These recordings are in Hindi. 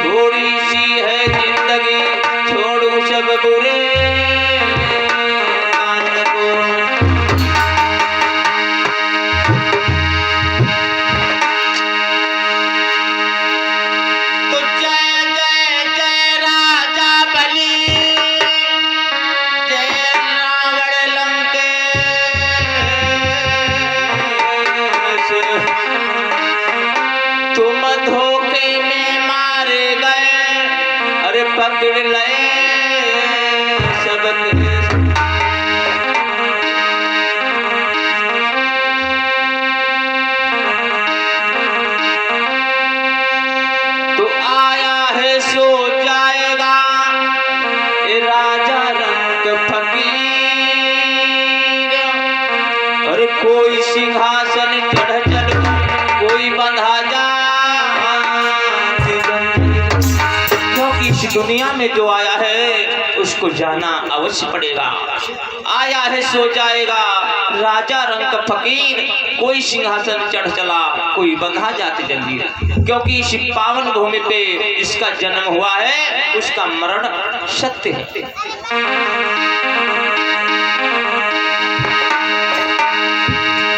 थोड़ी सी है जिंदगी, छोड़ो सब बुरे कान को। तो जय जय जय राजा बलि, जय रावण लंकेश, तुम धोखे में मारे गए, अरे पकड़ ले सबके। तो आया है सो जाएगा ये राजा रंग फकीर, अरे कोई सिंहासन चढ़ चल, कोई बंधा जा, क्योंकि इस दुनिया में जो आया है उसको जाना अवश्य पड़ेगा। आया है सो जाएगा राजा रंग फकीर, कोई सिंहासन चढ़ चला, कोई बंधा जाते जंजीर, क्योंकि इस पावन भूमि पे इसका जन्म हुआ है, उसका मरण सत्य है।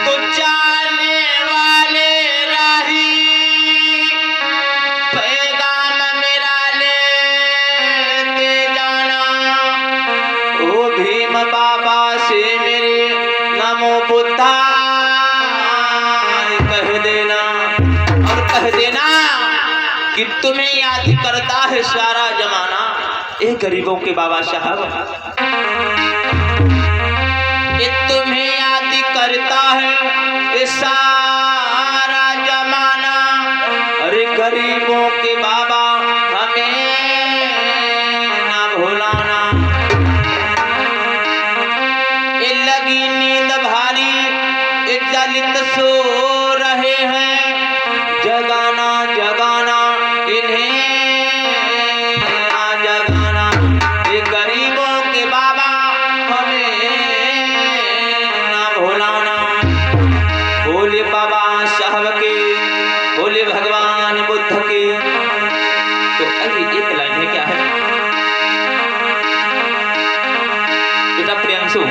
तो जाने वाले राही पैगाम मेरा लेते जाना, ओ भीम बाबा से मेरे नमो बुद्धाय कह देना, और कह देना कि तुम्हें याद करता है सारा जमाना, ए गरीबों के बाबा साहब, ये तुम्हें याद करता है ये सारा जमाना, अरे गरीबों के बाबा हमें ना भुलाना। ये लगी नींद भारी, ये दलित सो रहे हैं, जगाना जगाना इन्हें ना जगाना, ये गरीबों के बाबा हमें ना भुलाना। बोले बाबा साहब के, बोले भगवान बुद्ध के। तो अभी एक लाइन है, क्या है बेटा प्रियांशु?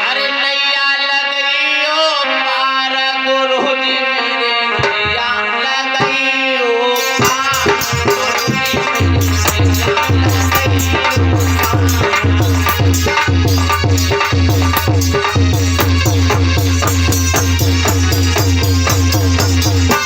अरे नैया लग गई ओ पार गुरुजी मेरे, नैया लग गई ओ पार गुरुजी मेरे, नैया लग गई ओ पार।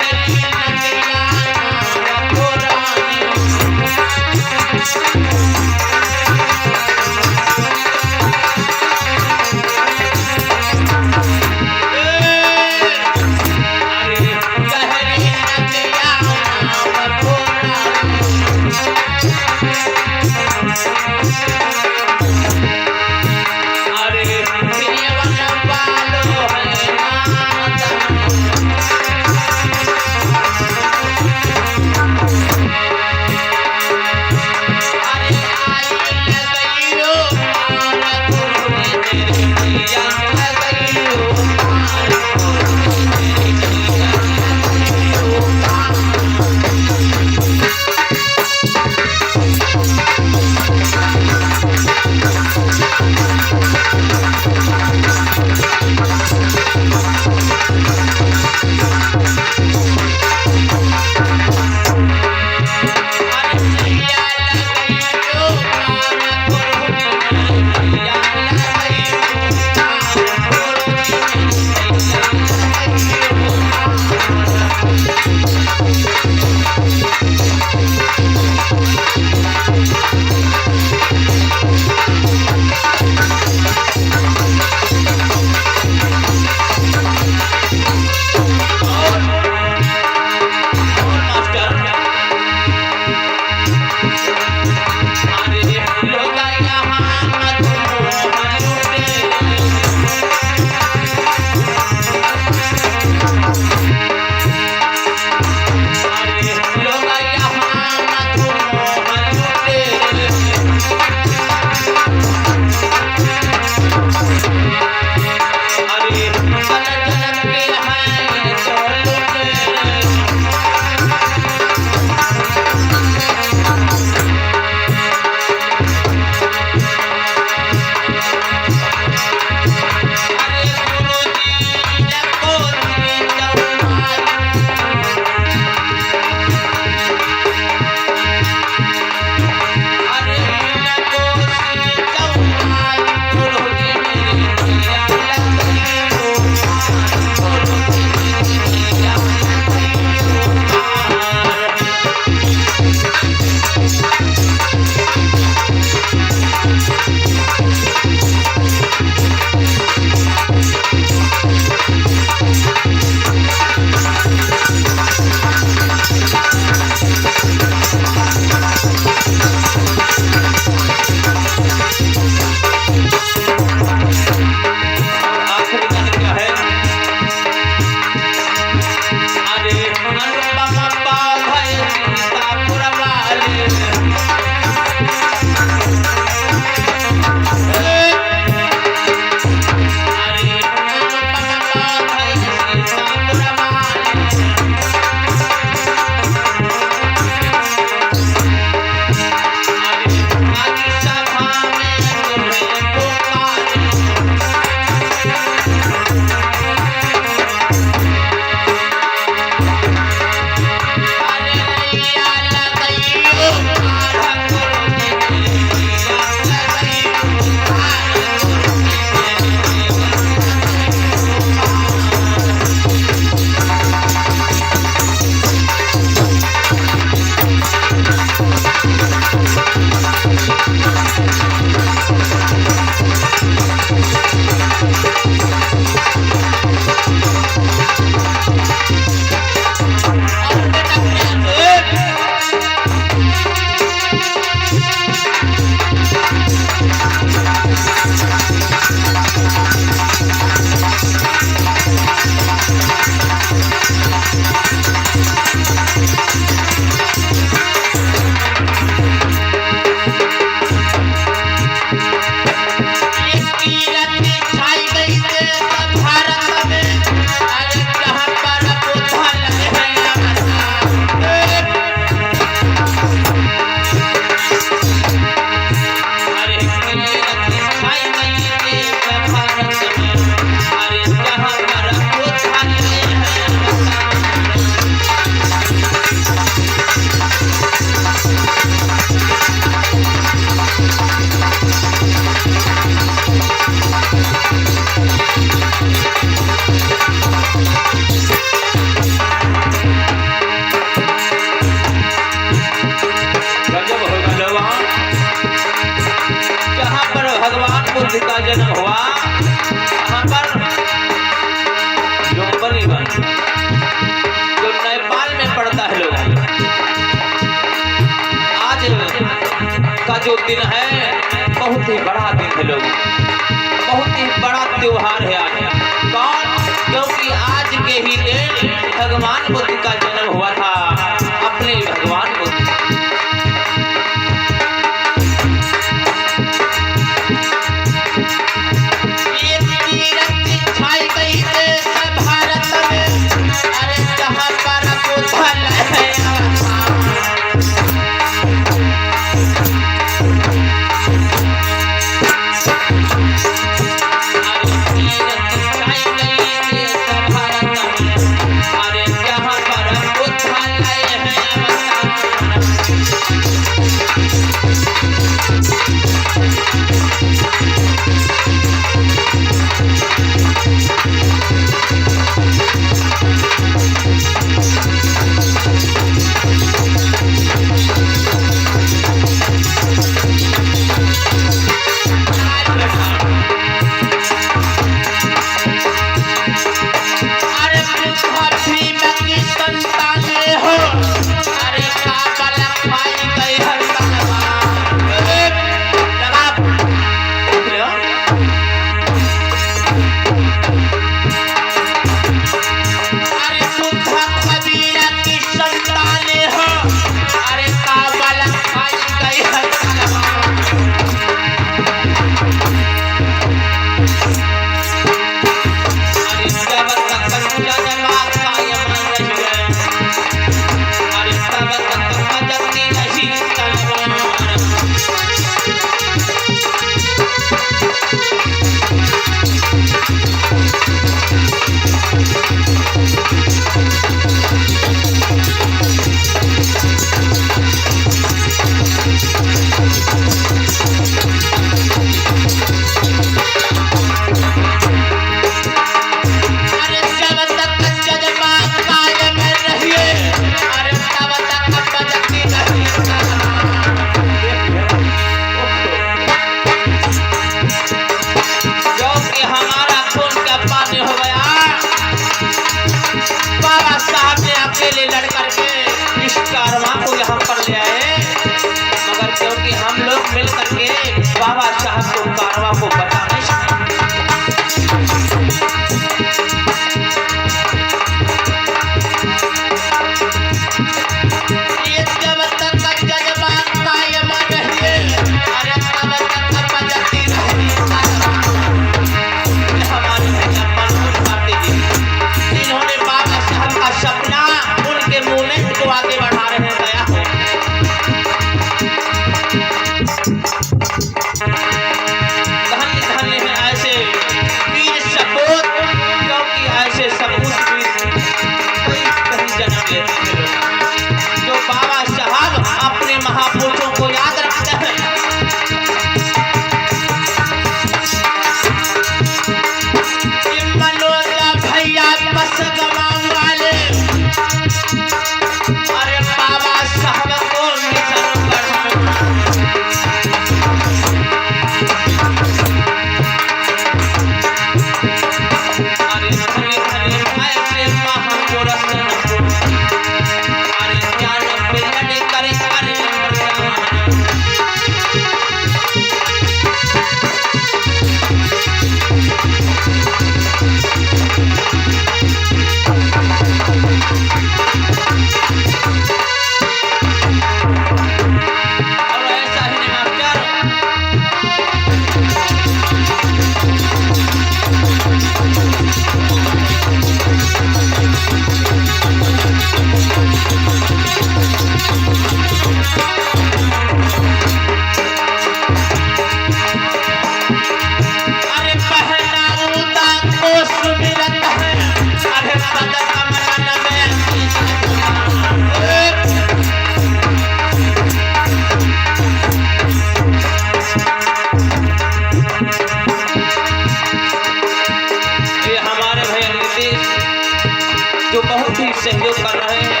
सहयोग कर रहे हैं।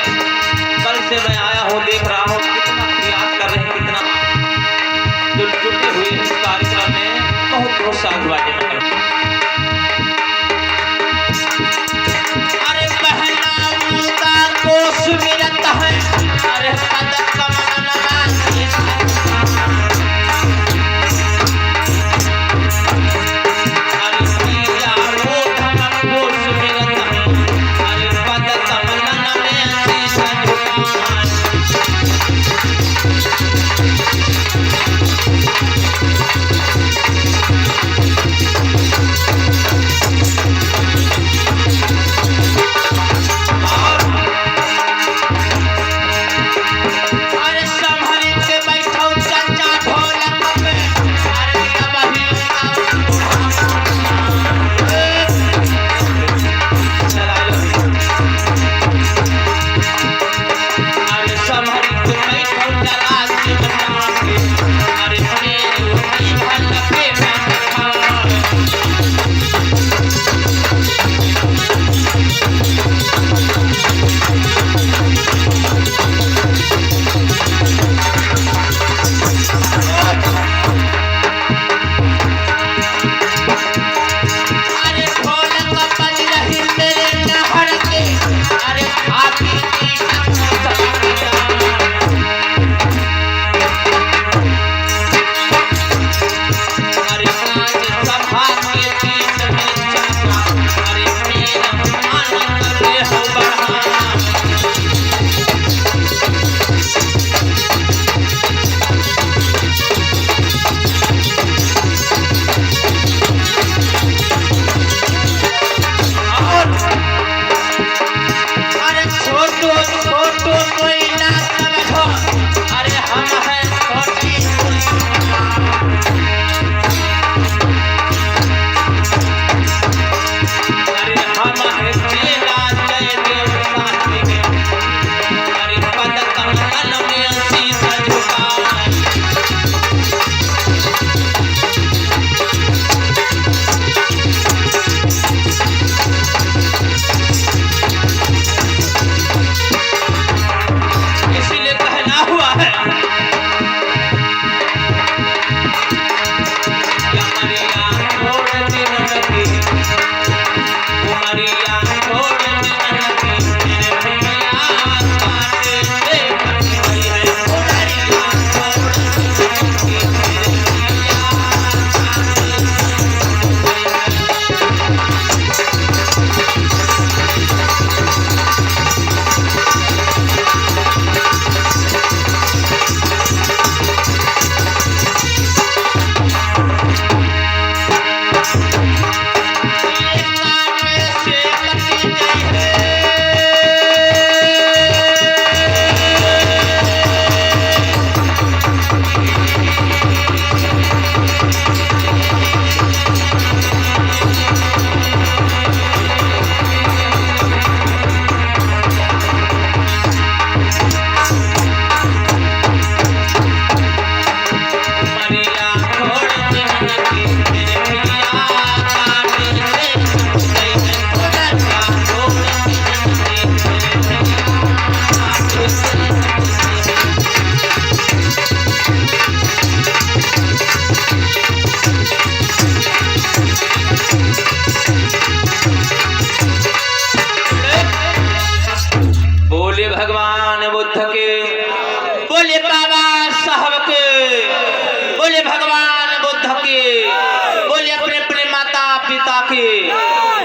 कल से मैं आया हूँ, देख रहा हूँ कितना प्रयास कर रहे हैं, कितना जुटे हुए इस कार्यक्रम में। बहुत बहुत साधुवाद। अरे बहना मुर्दा को सुमिरत है, अरे पद कमल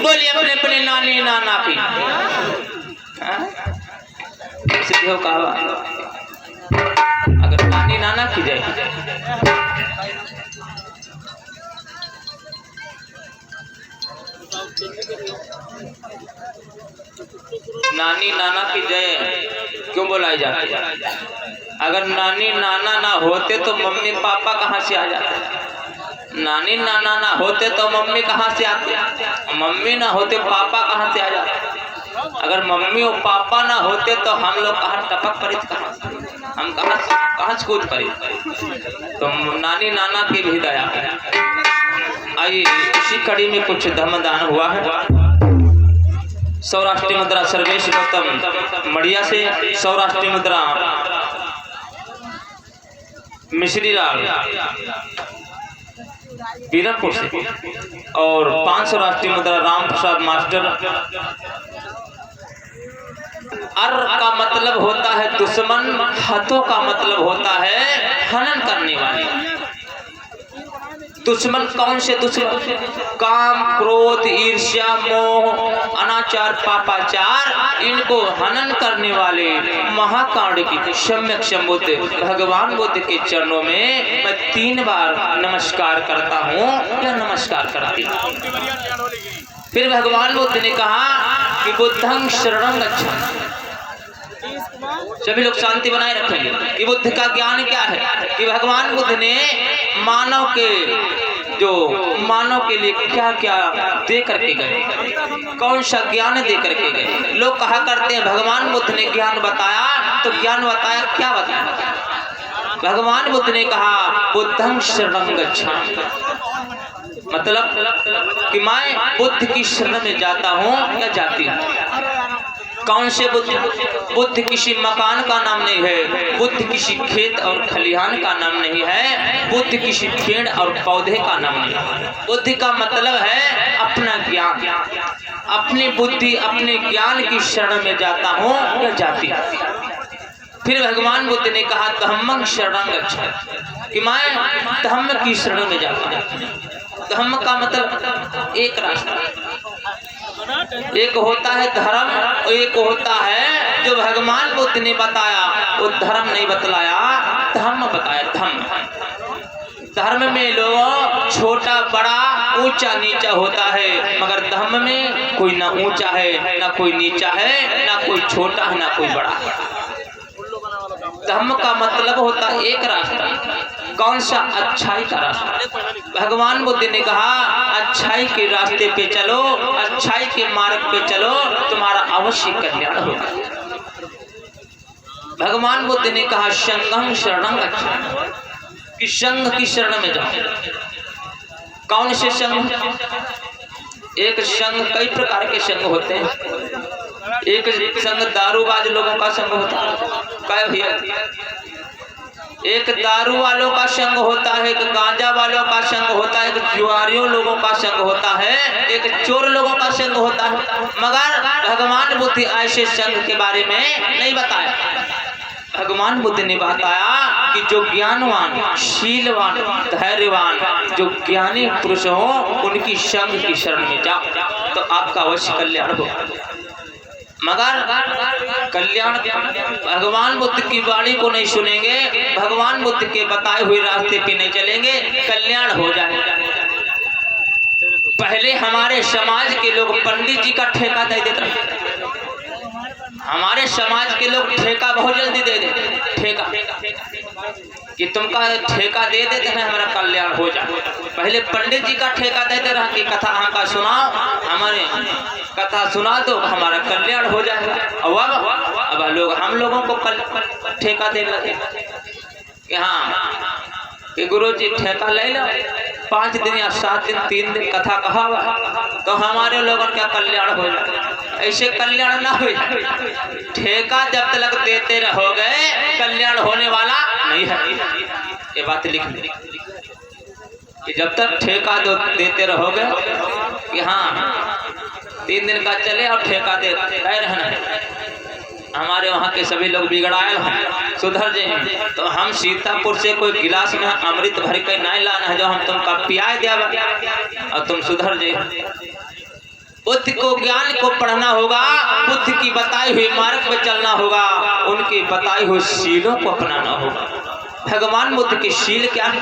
बोले अपने अपने नानी नाना की सीधे कहा अगर नानी नाना की जाए नानी नाना की जय क्यों बुलाई जाती है? अगर नानी नाना ना होते तो मम्मी पापा कहाँ से आ जाते? नानी नाना ना होते तो मम्मी कहाँ से आते? मम्मी ना होते पापा कहाँ से आ जाते? अगर मम्मी और पापा ना होते तो हम लोग कहाँ टपक पड़े, हम कहाँ कूद पड़े। तो नानी नाना की भी दया है। आइए इसी कड़ी में कुछ धमदान हुआ है। सौराष्ट्रीय मुद्रा सर्वेश गौतम मड़िया से, सौराष्ट्रीय मुद्रा मिश्री लाल बीरमपुर से, और 500 राष्ट्रीय मुद्रा राम प्रसाद मास्टर। अर का मतलब होता है दुश्मन, हतों का मतलब होता है हनन करने वाले। दुश्मन कौन से दुश्मन? काम, क्रोध, ईर्ष्या, मोह, अनाचार, पापाचार, इनको हनन करने वाले महाकांड की सम्यक संबुद्ध भगवान बुद्ध के चरणों में मैं 3 बार नमस्कार करता हूँ या नमस्कार करती हूँ। फिर भगवान बुद्ध ने कहा कि बुद्धं शरणं गच्छामि। सभी लोग शांति बनाए रखेंगे कि बुद्ध का ज्ञान क्या है, कि भगवान बुद्ध ने मानव के लिए क्या क्या दे करके गए, कौन सा ज्ञान दे करके गए। लोग कहा करते हैं भगवान बुद्ध ने ज्ञान बताया, तो ज्ञान बताया क्या बताया? भगवान बुद्ध ने कहा बुद्धं शरणं गच्छामि, मतलब कि मैं बुद्ध की शरण में जाता हूँ या जाती हूँ। कौन से बुद्ध? बुद्ध किसी मकान का नाम नहीं है, बुद्ध किसी खेत और खलिहान का नाम नहीं है, बुद्ध किसी पेड़ और पौधे का नाम नहीं है। बुद्धि का मतलब है अपना ज्ञान, अपनी बुद्धि, अपने ज्ञान की शरण में जाता हूँ या जाती हूँ। फिर भगवान बुद्ध ने कहा धम्मं शरणं गच्छामि, कि मैं धम्म की शरण में जाता हूँ। धम्म का मतलब एक रास्ता, एक होता है धर्म और एक होता है जो भगवान बुद्ध ने बताया, वो धर्म नहीं बतलाया, धम्म बताया। धर्म में लोग छोटा बड़ा ऊंचा नीचा होता है, मगर धम्म में कोई ना ऊंचा है ना कोई नीचा है, ना कोई छोटा है ना कोई बड़ा है। धम्म का मतलब होता है एक रास्ता। कौन सा? अच्छाई का रास्ता। भगवान बुद्ध ने कहा अच्छाई के रास्ते पे चलो, अच्छाई के मार्ग पे चलो, तुम्हारा अवश्य कल्याण होगा। भगवान बुद्ध ने कहा संघं शरणं गच्छामि, कि संघ की शरण में जाओ। कौन से संघ? एक संघ, कई प्रकार के संघ होते हैं। एक संघ दारूबाज लोगों का संघ होता है, भैया? एक दारू वालों का संघ होता है, एक गांजा वालों का संघ होता है, एक जुआरियों लोगों का संघ होता है, एक चोर लोगों का संघ होता है। मगर भगवान बुद्ध ऐसे संघ के बारे में नहीं बताया। भगवान बुद्ध ने बताया कि जो ज्ञानवान, शीलवान, धैर्यवान, जो ज्ञानी पुरुष हो, उनकी संघ की शरण में जाओ तो आपका अवश्य कल्याण होगा। मगर कल्याण भगवान बुद्ध की वाणी को नहीं सुनेंगे, भगवान बुद्ध के बताए हुए रास्ते पे नहीं चलेंगे, कल्याण हो जाएगा। पहले हमारे समाज के लोग पंडित जी का ठेका दे देते हैं। हमारे समाज के लोग ठेका बहुत जल्दी दे देते, ठेका कि तुमका ठेका दे देते हैं हमारा कल्याण हो जाए। पहले पंडित जी का ठेका देते रहा कि कथा हमका सुनाओ, हमारे कथा सुना दो, हमारा कल्याण हो जाएगा। अब लोग हम लोगों को ठेका दे लगे कि हाँ कि गुरु जी ठेका ले लो, 5 दिन या 7 दिन 3 दिन कथा कहा तो हमारे लोगों का कल्याण हो जाए। ऐसे कल्याण ना हो। ठेका जब तक देते रहोगे कल्याण होने वाला नहीं है। ये बात लिख ली कि जब तक ठेका देते रहोगे कि हाँ 3 दिन का चले और ठेका दे रहना है। हमारे वहाँ के सभी लोग बिगड़ायल हैं, सुधर जाए हैं। तो हम सीतापुर से कोई गिलास में अमृत भर के नहीं लाना है जो हम तुमका पियाए दिया और तुम सुधर जाए। बुद्ध को ज्ञान को पढ़ना होगा, बुद्ध की बताई हुई मार्ग पर चलना होगा, उनके बताई हुए शीलों को अपनाना होगा। भगवान बुद्ध के शील क्या है?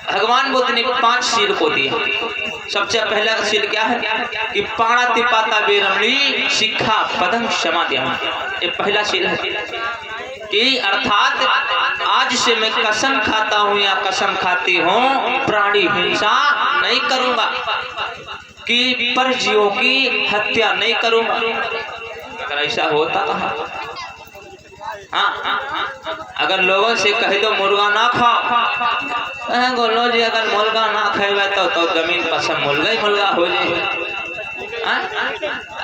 भगवान बुद्ध ने 5 शील को दिया। सबसे पहला शील क्या है कि पाणातिपाता बेरमणी शिक्षा पदं समाधियां। ये पहला शील है कि अर्थात आज से मैं कसम खाता हूँ या कसम खाती हूँ प्राणी हिंसा नहीं करूंगा, कि परजीवों की हत्या नहीं करूंगा। अगर ऐसा होता अगर लोगों से कह दो मुर्गा ना खाओ, बोलो जी अगर मुर्गा ना खेबे तो जमीन पर सब मुर्गा ही मुर्गा हो जाए।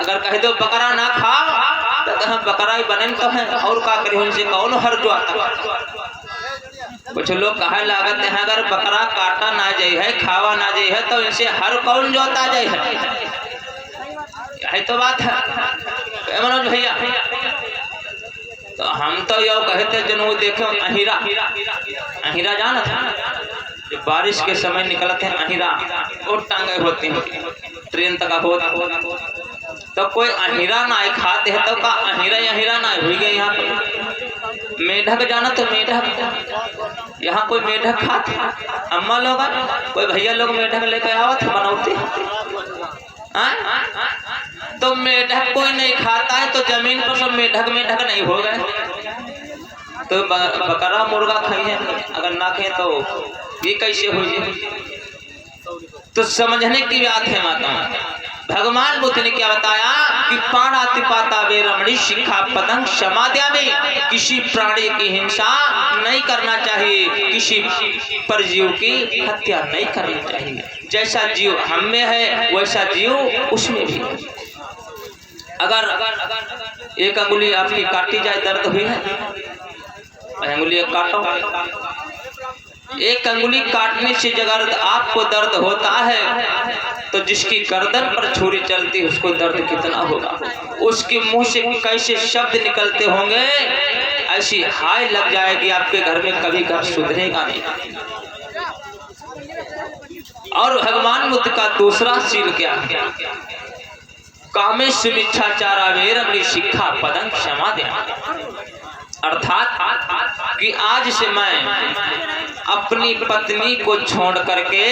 अगर कह दो बकरा ना खाओ तो हम बकरा ही बने तो हैं, और का करें उनसे कौन हर जो आता। कुछ लोग कहे लागत है अगर बकरा काटा ना जाए है, खावा ना जाए है, तो इनसे हर कौन जोता जाए है तो बात है मनोज भैया। तो हम तो यो कहते जनू देखो अहिरा, अहिरा जाना था बारिश के समय निकलते हैं अहिरा, और टांगे होती हैं ट्रेन तक हो, तो कोई अहिरा ना खाते है तो का अहिरा अहिरा ना हुई गई। यहाँ पे मेढक जाना तो मेढक, यहाँ कोई मेढक खाते अम्मा लोग कोई भैया लोग मेढक लेकर आवत बनौती, तो मेढक कोई नहीं खाता है, तो जमीन पर सब मेढक मेढक नहीं हो गए। तो बकरा मुर्गा खाइए, अगर ना खाए तो ये कैसे हो जाए। तो समझने की बात है माता। भगवान बुद्ध ने क्या बताया कि पाणातिपाता वे रमणी शिक्षा पतंग समाध्या में किसी प्राणी की हिंसा नहीं करना चाहिए, किसी परजीव की हत्या नहीं करनी चाहिए। जैसा जीव हम में है वैसा जीव उसमें भी। अगर एक अंगुली आपकी काटी जाए दर्द हुई है, अंगुली काटो, एक अंगुली काटने से अगर आपको दर्द होता है तो जिसकी गर्दन पर छुरी चलती है उसको दर्द कितना होगा। उसके मुंह से कैसे शब्द निकलते होंगे, ऐसी हाय लग जाएगी आपके घर में, कभी घर सुधरेगा नहीं। और भगवान बुद्ध का दूसरा शील क्या है, कामेश मिच्छाचारा वेरमणि शिक्षा पदं क्षमाद्या, अर्थात कि आज से मैं अपनी पत्नी को छोड़ करके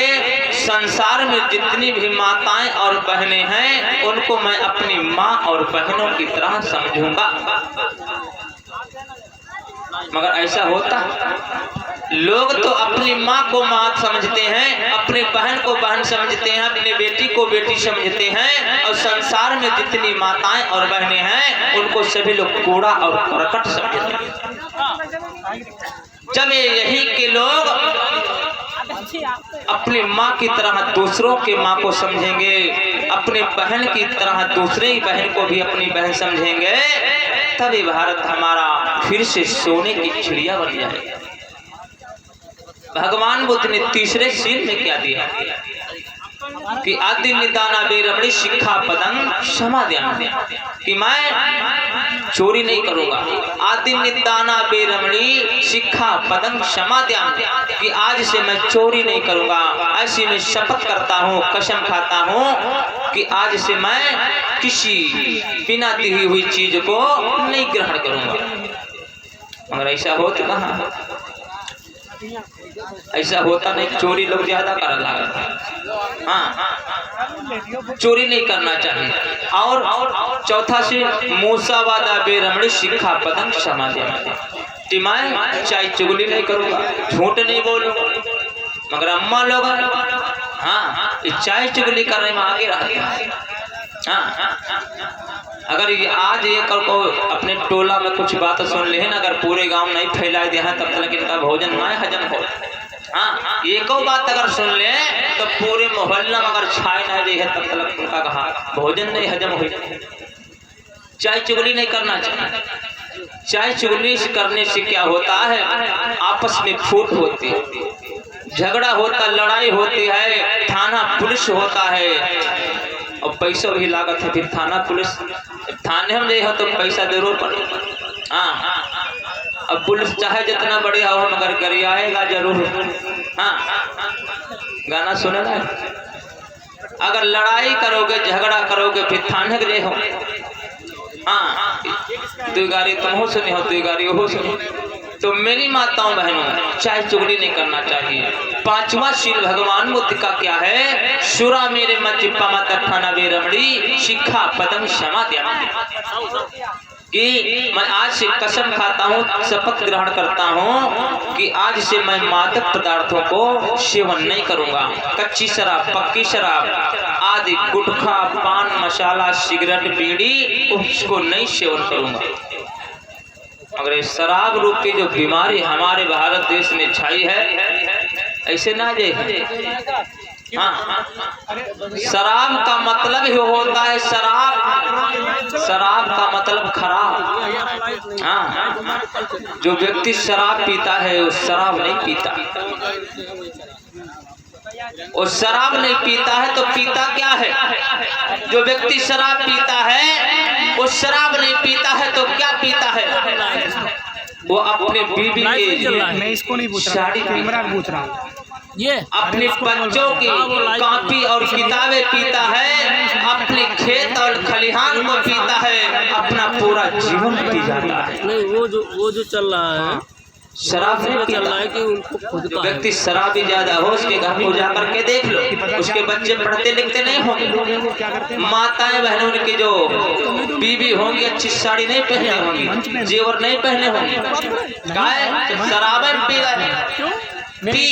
संसार में जितनी भी माताएं और बहनें हैं उनको मैं अपनी माँ और बहनों की तरह समझूंगा। मगर ऐसा होता, लोग तो अपनी माँ को माँ समझते हैं, अपनी बहन को बहन समझते हैं, अपनी बेटी को बेटी समझते हैं, और संसार में जितनी माताएं और बहनें हैं उनको सभी लोग कूड़ा और करकट समझते हैं। जब यही के लोग अपनी माँ की तरह दूसरों के माँ को समझेंगे, अपनी बहन की तरह दूसरे ही बहन को भी अपनी बहन समझेंगे, तभी भारत हमारा फिर से सोने की चिड़िया बन जाएगा। भगवान बुद्ध ने तीसरे शील में क्या दिया कि आदि निदाना बेरमणी शिक्षा पदं समाद्या, कि मैं चोरी नहीं करूंगा। आदि निदाना बेरमणी शिक्षा पदं समाद्या, कि आज से मैं चोरी नहीं करूंगा। ऐसी मैं शपथ करता हूँ, कसम खाता हूँ कि आज से मैं किसी बिना दी हुई चीज को नहीं ग्रहण करूंगा। मगर ऐसा हो तो कहाँ, ऐसा होता नहीं, चोरी लोग ज्यादा कर लगा। हाँ, चोरी नहीं करना चाहिए। और चौथा से मूसावादा बेरमणी शिक्षा पदं समाद्या, कि मैं चाय चुगली नहीं करूंगा, झूठ नहीं बोलूंगा। मगर अम्मा लोग हाँ चाय चुगली करने में आगे रहते हैं। हाँ, अगर ये आज ये कल को अपने टोला में कुछ बात सुन ले ना, अगर पूरे गांव नहीं फैला दे हैं तब तक इनका भोजन ना हजम हो। हाँ, एक बात अगर सुन ले तो पूरे मोहल्ला में अगर छाए ना दे है तब तक उनका कहा भोजन नहीं हजम हो। चाय चुगली नहीं करना चाहिए। चाय चुगली करने से क्या होता है, आपस में फूट होती है, झगड़ा होता, लड़ाई होती है, थाना पुलिस होता है, और पैसा भी लागत है। फिर थाना पुलिस, थाने में जे हो तो पैसा जरूर पड़ेगा। हाँ, अब पुलिस चाहे जितना बढ़िया हो मगर गरियाएगा जरूर। हाँ, गाना सुने ना, अगर लड़ाई करोगे झगड़ा करोगे फिर थाने के जे हो। हाँ, दो गाड़ी तुम हो सुनी हो, दो गाड़ी हो सुनी। तो मेरी माताओं बहनों, चाय चुगली नहीं करना चाहिए। पांचवा शील भगवान बुद्ध का क्या है, सुरा मेरे मत मत ठाना बेरमणी शिक्षा पदं समाद्या, कि मैं आज से कसम खाता हूँ, शपथ ग्रहण करता हूँ कि आज से मैं मादक पदार्थों को सेवन नहीं करूंगा। कच्ची शराब, पक्की शराब आदि, गुटखा, पान मसाला, सिगरेट, बीड़ी, उसको नहीं सेवन करूंगा। अगर ये शराब रूपी जो बीमारी हमारे भारत देश में छाई है, ऐसे ना जाए। हाँ, शराब का मतलब ही होता है शराब शराब का मतलब खराब। हाँ, जो व्यक्ति शराब पीता है वो शराब नहीं पीता। वो शराब नहीं पीता है तो पीता क्या है? जो व्यक्ति शराब पीता है वो शराब नहीं पीता है तो क्या पीता है? वो अपने बीबी के, मैं इसको नहीं पूछ रहा, कैमरा पूछ रहा हूँ, ये अपने बच्चों की कॉपी और किताबें पीता है, अपने खेत और खलिहान को पीता है, अपना पूरा जीवन पी जाता है। नहीं, वो जो चल रहा है शराब नहीं चल रहा है कि उनको खुद जो व्यक्ति शराबी ज्यादा हो उसके घर को जाकर के देख लो, उसके बच्चे पढ़ते लिखते नहीं होंगे, माताएं बहनें उनकी जो बीबी होंगी अच्छी साड़ी नहीं पहने होंगी, जेवर नहीं पहने होंगे, शराब पी गए। पी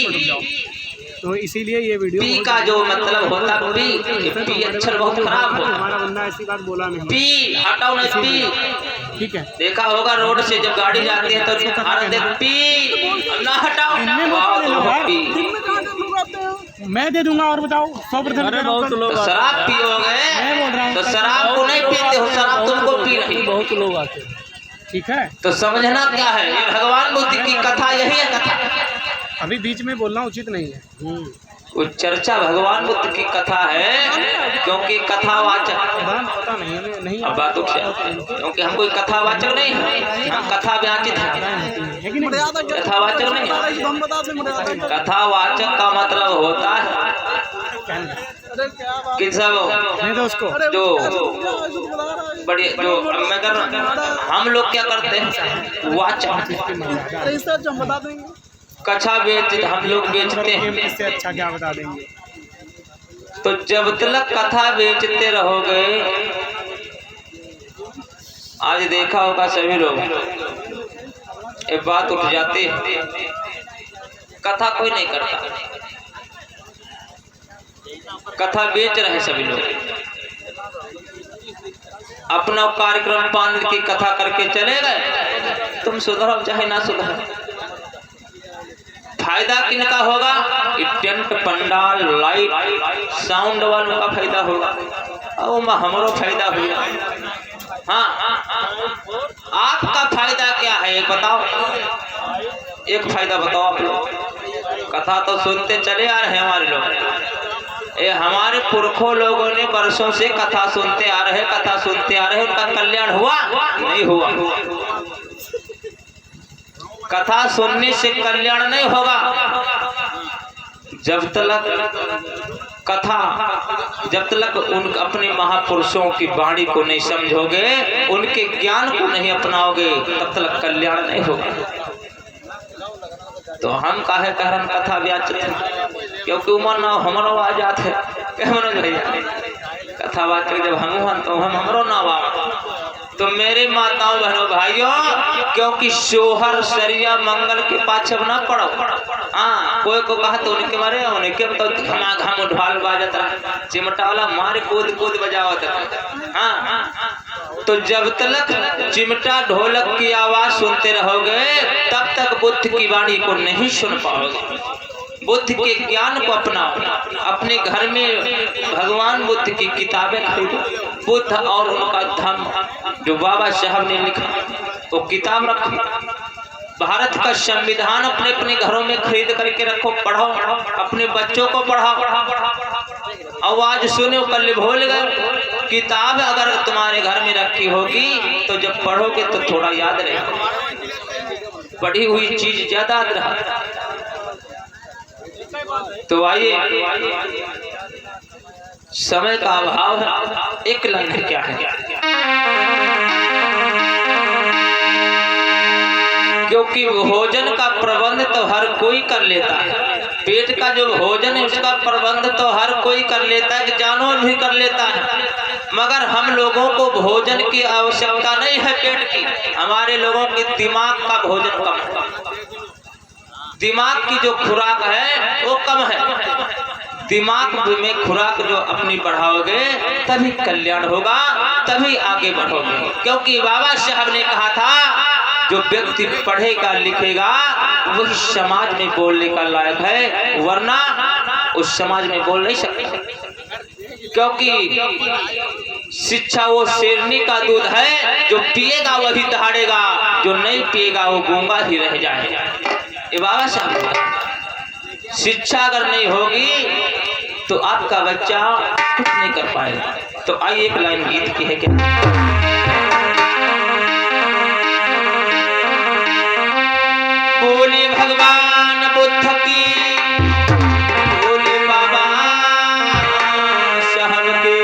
तो इसीलिए ये वीडियो पी का जो मतलब होता पी अक्षर बहुत खराब हो। हमारा बंदा ऐसी बात बोला नहीं। पी हटाओ ना, पी ठीक है, देखा होगा रोड से जब गाड़ी जाती है तो भारत देख पी ना हटाओ, मैं दे दूंगा। और बताओ 100% तो शराब पियोगे तो शराब को नहीं पीते हो, शराब तुमको पी रही। बहुत लोग आते हैं, ठीक है। तो समझना क्या है, ये भगवान बुद्ध की कथा यही है। कथा अभी बीच में बोलना उचित नहीं है। वो चर्चा भगवान बुद्ध की कथा है, क्योंकि कथावाचक पता नहीं अब बात क्योंकि हम कोई कथावाचक नहीं है, हम कथा व्याचित हैं, कथावाचक नहीं। कथावाचक का मतलब होता है कि सब जो बड़ी जो मैं कर हम लोग क्या करते हैं, वाचक कथा बेचते, हम लोग बेचते हैं। इससे अच्छा क्या बता देंगे। तो जब तक कथा बेचते रहोगे, आज देखा होगा सभी लोग एक बात उठ जाती है, कथा कोई नहीं करता, कथा बेच रहे सभी लोग। अपना कार्यक्रम 5 की कथा करके चले गए, तुम सुधरो चाहे ना सुधरो, फायदा किनका होगा? टेंट पंडाल लाइट साउंड वालों का फायदा होगा, और हमारो फायदा होगा। हाँ, आपका फायदा क्या है एक बताओ, एक फायदा बताओ आप लोग। कथा तो सुनते चले आ रहे हैं हमारे लोग, ये हमारे पुरखों लोगों ने वर्षों से कथा सुनते आ रहे, कथा सुनते आ रहे, उनका कल्याण हुआ नहीं हुआ? कथा सुनने से कल्याण नहीं होगा। जब तक उन अपने महापुरुषों की वाणी को नहीं समझोगे, उनके ज्ञान को नहीं अपनाओगे, तब तक कल्याण नहीं होगा। तो हम काहे कारण कथा व्याचित है, क्योंकि उमर ना हमारो आजाद है, कथा वाचक जब हम तो हमरो ना तो मेरे माताओं बहनों भाइयों, क्योंकि सोहर सरिया मंगल के पाछे ना पड़ो। हाँ, कोई को कहा तो उनके मारे उनके तो घम ढोल बाजत रहा, चिमटा वाला मारे कूद कूद बजावत रहा। हाँ, तो जब तक चिमटा ढोलक की आवाज सुनते रहोगे, तब तक बुद्ध की वाणी को नहीं सुन पाओगे। बुद्ध के ज्ञान को अपनाओ, अपने घर में भगवान बुद्ध की किताबें खरीदो, बुद्ध और उनका धम्म जो बाबा साहब ने लिखा वो किताब रखो, भारत का संविधान अपने अपने घरों में खरीद करके रखो, पढ़ो, अपने बच्चों को पढ़ाओ। आवाज सुने कल भूल गए, किताब अगर तुम्हारे घर में रखी होगी तो जब पढ़ोगे तो थोड़ा याद रहेगा, पढ़ी हुई चीज ज्यादा रहा। तो आइए, समय का अभाव है, एक लाइन क्या है, क्योंकि भोजन का प्रबंध तो हर कोई कर लेता है, पेट का जो भोजन है उसका प्रबंध तो हर कोई कर लेता है, जानवर भी कर लेता है, मगर हम लोगों को भोजन की आवश्यकता नहीं है पेट की, हमारे लोगों के दिमाग का भोजन कम है, दिमाग की जो खुराक है वो कम है। दिमाग में खुराक जो अपनी बढ़ाओगे तभी कल्याण होगा, तभी आगे बढ़ोगे। क्योंकि बाबा साहब ने कहा था जो व्यक्ति पढ़ेगा लिखेगा वही समाज में बोलने का लायक है, वरना उस समाज में बोल नहीं सकता। क्योंकि शिक्षा वो शेरनी का दूध है, जो पिएगा वही दहाड़ेगा, जो नहीं पिएगा वो गूंगा ही रह जाएगा। ये बाबा साहब बात। शिक्षा अगर नहीं होगी तो आपका बच्चा कुछ नहीं कर पाएगा। तो आइए एक लाइन गीत की है क्या, बोले भगवान बुद्ध की, बोले बाबा साहब के।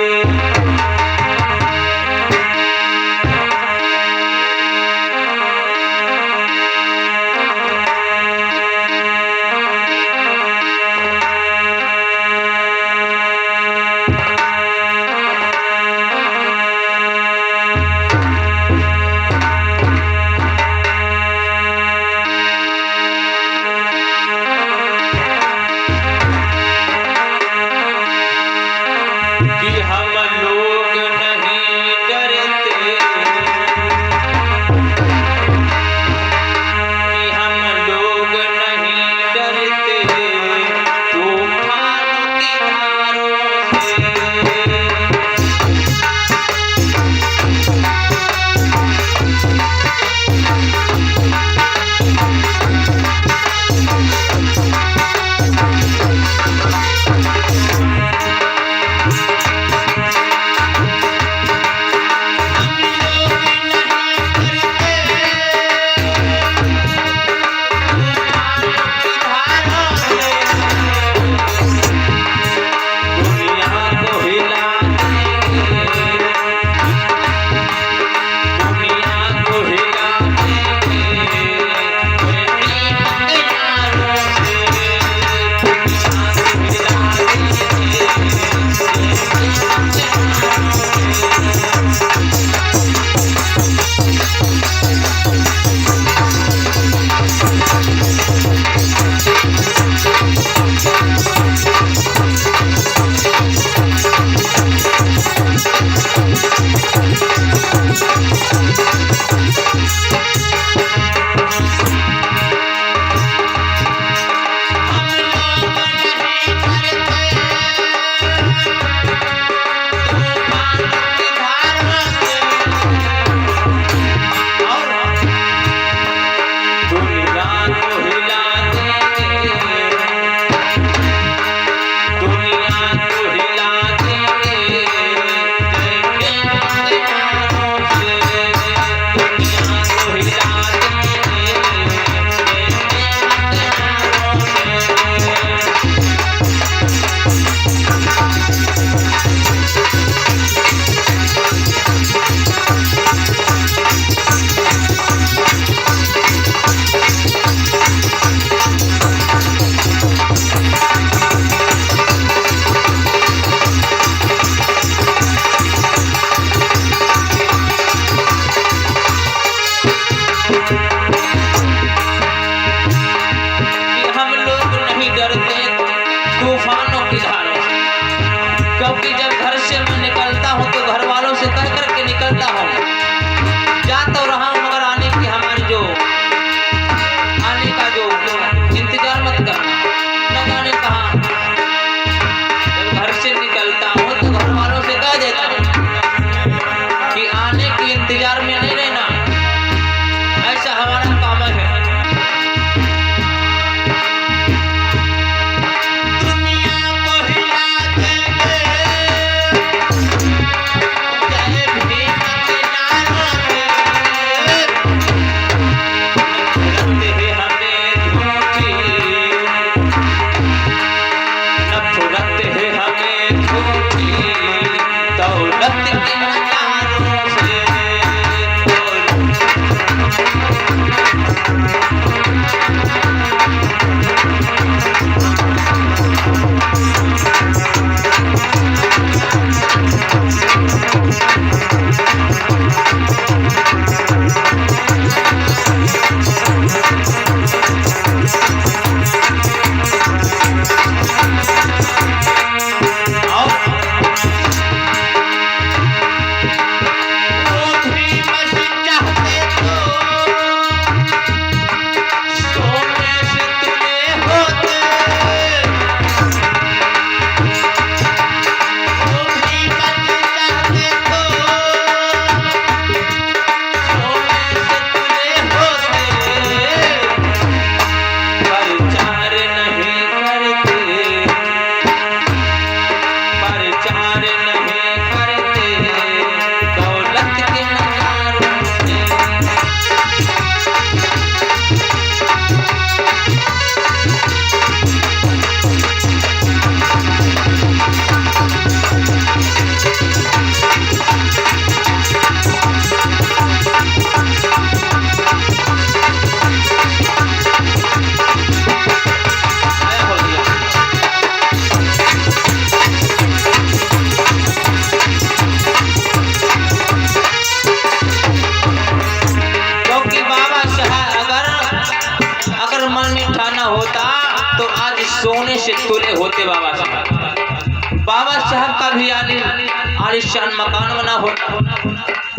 भी आलिशान मकान बना होता,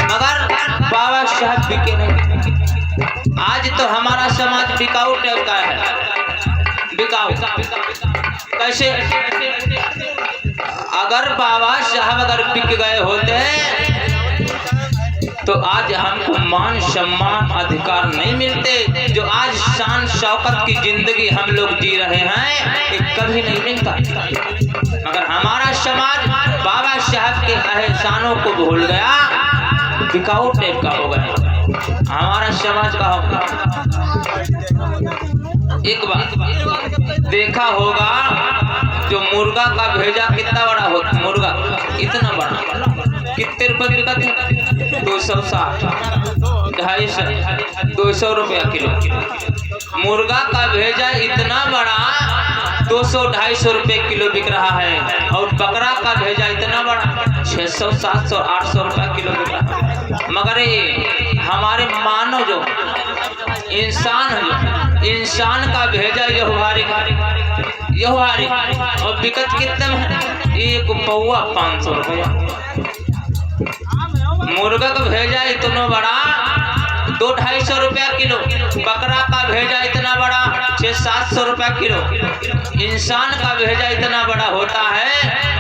मगर बाबा साहब बिके नहीं। आज तो हमारा समाज बिकाऊ टाइप का है। बिकाऊ कैसे? अगर बाबा साहब अगर बिक गए होते तो आज हमको मान सम्मान अधिकार नहीं मिलते। जो आज शान शौकत की जिंदगी हम लोग जी रहे हैं ये कभी नहीं मिलता। मगर हमारा समाज बाबा साहब के एहसानों को भूल गया, बिकाऊ टाइप का हो गया। हमारा समाज का होगा। एक बार देखा होगा जो मुर्गा का भेजा कितना बड़ा होता, मुर्गा इतना बड़ा कितने रुपए बिकते? 260, 250, 200 रुपया किलो। मुर्गा का भेजा इतना बड़ा 200-250 रुपए किलो बिक रहा है, और बकरा का भेजा इतना बड़ा 600, 700, 800 रुपया किलो बिक रहा है। मगर ये हमारे मानव जो इंसान का भेजा यहुहारी और बिकत कितना है? एक पौवा 500 रुपया। मुर्गा का भेजा इतना बड़ा 200-250 रुपया किलो, बकरा का भेजा इतना बड़ा 600-700 रुपया किलो। इंसान का भेजा इतना बड़ा होता है,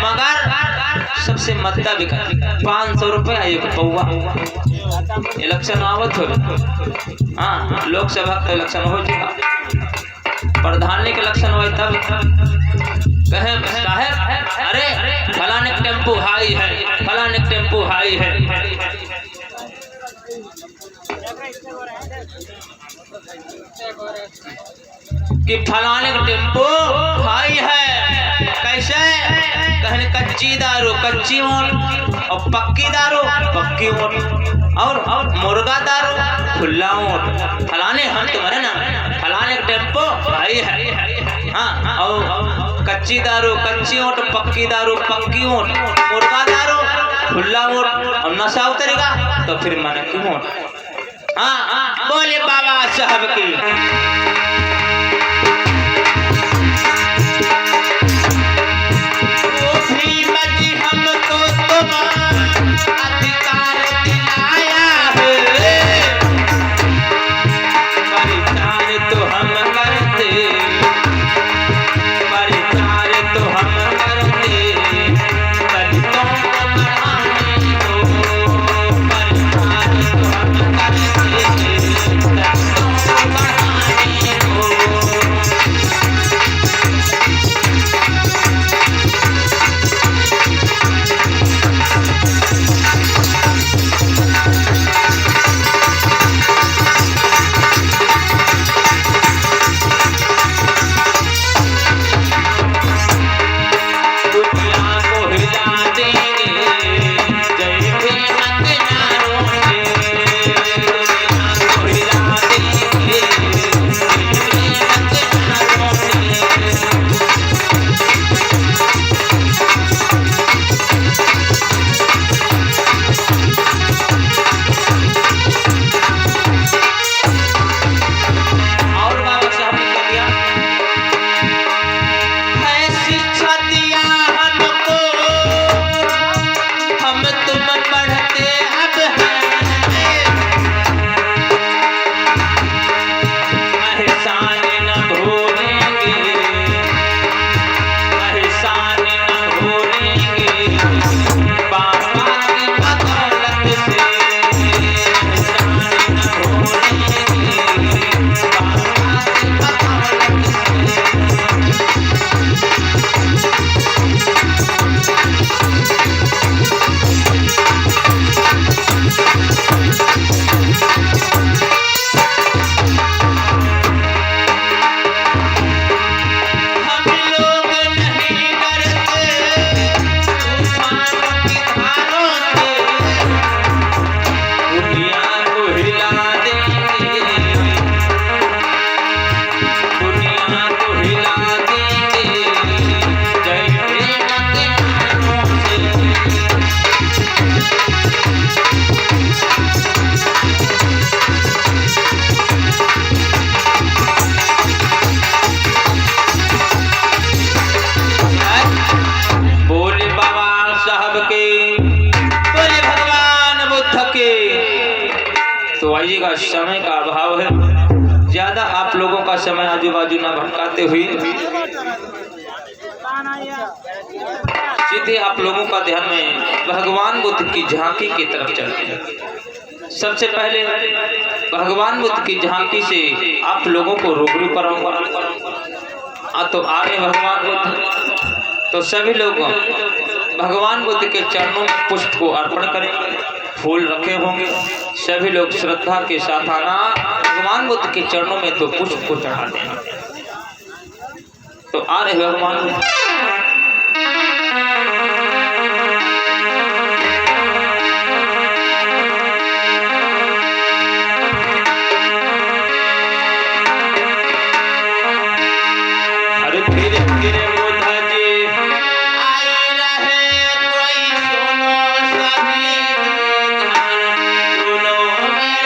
मगर सबसे मद्दा बिका 500 रुपया एक पौवा। इलेक्शन आवत हो, हाँ लोकसभा का इलेक्शन हो चुका, प्रधानी के इलेक्शन हुआ तब कहे साहब अरे फलाने टेम्पो हाई है, फलाने टेम्पो हाई है। कि फलाने का टेम्पो हाई है। कैसे? कहने कच्ची दारू कच्ची मोट, और पक्की दारू पक्की मोट, और मुर्गा दारू खुला मोट। फलाने हम तुम्हारे ना फलाने का टेम्पो हाई है, हाँ, और कच्ची दारू कच्ची मोट, पक्की दारू पक्की मोट, मुर्गा दारू खुला मोट, और नशा उतरेगा तो फिर मन की मोट। हाँ बोले बाबा साहब की। तो आइएगा, समय का अभाव है, ज्यादा आप लोगों का समय आजू बाजू ना भटकाते हुए सीधे आप लोगों का ध्यान में भगवान बुद्ध की झांकी की तरफ चलते हैं। सबसे पहले भगवान बुद्ध की झांकी से आप लोगों को रूबरू कराऊंगा। तो आ रहे भगवान बुद्ध, तो सभी लोग भगवान बुद्ध के चरणों में पुष्प को अर्पण करेंगे, फूल रखे होंगे, सभी लोग श्रद्धा के साथ आना, भगवान बुद्ध के चरणों में तो पुष्प को चढ़ा देना। तो आ रहे भगवान बुद्ध। अरे धीरे धीरे बुद्ध जी आई रहे, कोई सुनो सभी सुनो मेरे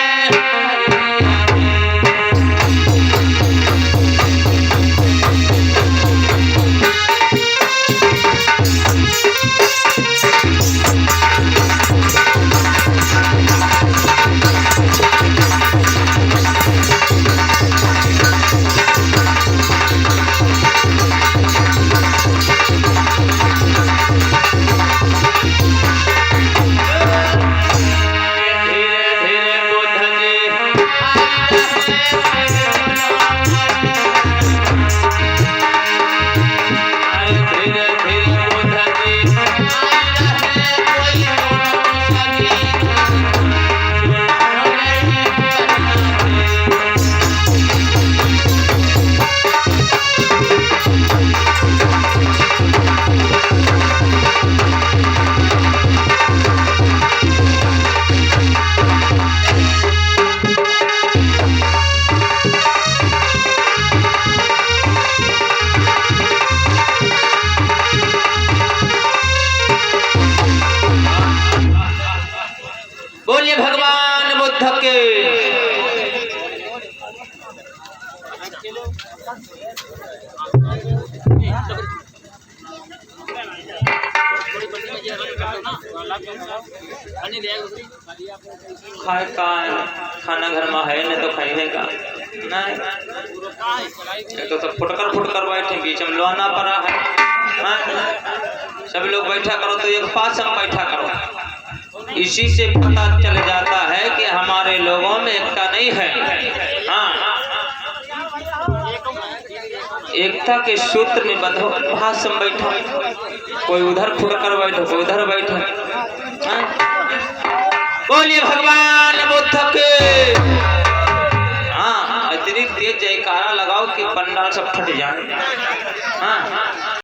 बोलिए भगवान बुद्ध के। खाए का खाना घर में है न तो खाइए का नहीं, तो सब फुटकर बैठे, बीच में लोना पड़ा है। सब लोग बैठा करो तो एक पास हम बैठा करो। इसी से पता चल जाता है कि हमारे लोगों में एकता नहीं है। हाँ, एकता के सूत्र में बंधो, भाषम बैठो, कोई उधर फुटकर बैठो, कोई उधर बैठो। हाँ? बोलिए भगवान बुद्ध के। हाँ, अतिरिक्त तेज जयकारा लगाओ कि पंडाल सब फट जाए। हाँ।